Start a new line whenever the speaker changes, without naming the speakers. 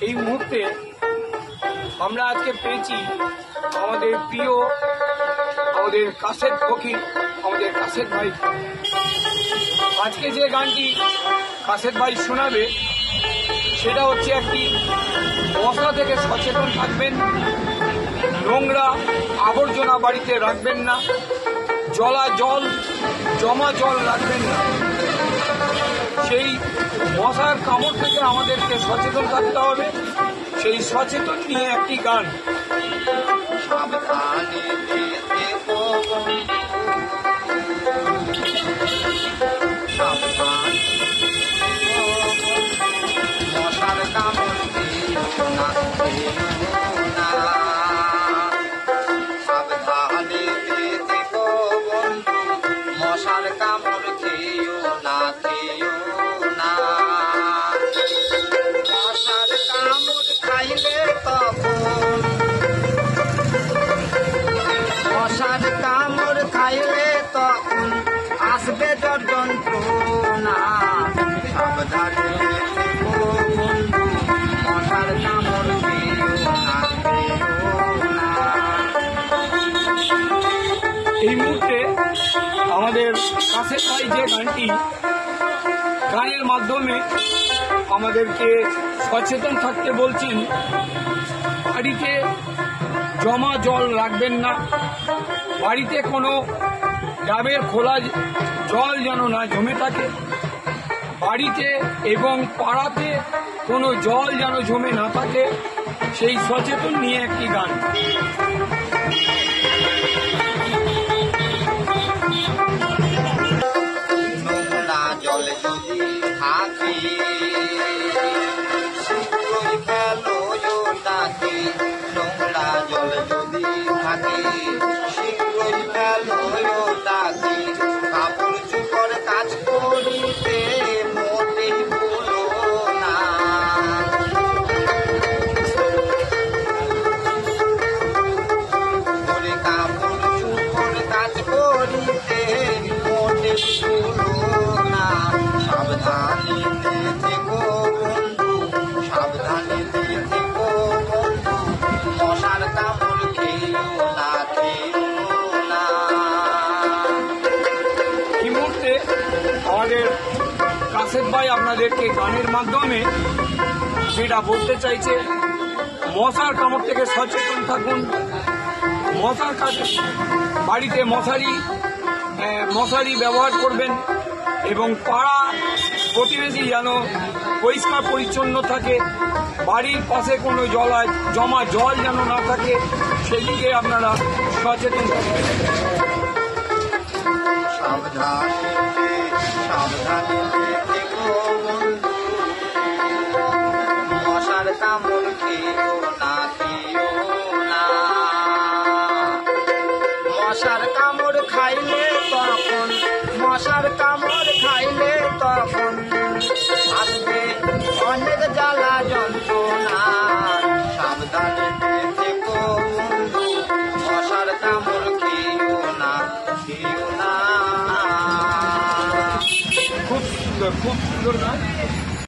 এই মুহূর্তে আমরা আজকে পেয়েছি আমাদের প্রিয়, আমাদের কাসেদ ফকির, আমাদের কাসেদ ভাই। আজকে যে গানটি কাসেদ ভাই শোনাবে সেটা হচ্ছে একটি মশা থেকে সচেতন থাকবেন, নোংরা আবর্জনা বাড়িতে রাখবেন না, জমা জল রাখবেন না। সেই মশার কামড় থেকে আমাদেরকে সচেতন থাকতে হবে। সেই সচেতন নিয়ে একটি গান।
মশার কামড় সাবধানে দেখো বন্ধু, মশার কামড় খেয়েও না, খেয়েও না। মশার কামড় খাইলে তখন, মশার কামড় খাইলে তখন আসবে জ্বর যন্ত্রণা। সাবধানে দেখো বন্ধু, মশার কামড় খেয়েও না, খেয়েও না।
এই মুহূর্তে আমাদের কাসেদ ভাই যে গানটি গানের মাধ্যমে আমাদেরকে সচেতন থাকতে বলছেন, বাড়িতে জমা জল রাখবেন না, বাড়িতে কোনো ডাবের খোলা জল যেন না জমে থাকে, বাড়িতে এবং পাড়াতে কোনো জল যেন জমে না থাকে। সেই সচেতন নিয়ে একটি গান।
নোংরা জল যদি থাকে শীঘ্রই ফেলো তাকে। নোংরা জল যদি থাকে শীঘ্রই ফেলো তাকে। কাপড় চোপড় কাজ করিতে মোটেই ভুলো না। করে কাপড় চোপড় কাজ করিতে মোটেই ভুলো না। সাবধানে থেকো বন্ধু, সাবধানে থেকো বন্ধু, মশার কামড় খেয়েও না, খেয়েও না।
এই মুহূর্তে আমাদের কাসেদ ভাই আপনাদেরকে গানের মাধ্যমে যেটা বলতে চাইছে, মশার কামড় থেকে সচেতন থাকুন। মশার কাছে বাড়িতে মশারি ব্যবহার করবেন এবং পাড়া প্রতিবেশী যেন পরিষ্কার পরিচ্ছন্ন থাকে, বাড়ির পাশে কোনো জমা জল যেন না থাকে, সেদিকে আপনারা সচেতন থাকবেন।
সাবধানে সাবধানে থেকো বন্ধু, মশার কামড় খেয়েও না, খেয়েও না। মশার কামড় খাইলে তখন, মশার কামড় খাইলে তখন আসবে অনেক জ্বালা যন্ত্রণা। সাবধানে থেকো বন্ধু, মশার কামড় খেয়েও না, খেয়েও না।
খুব সুন্দর, খুব সুন্দর গান।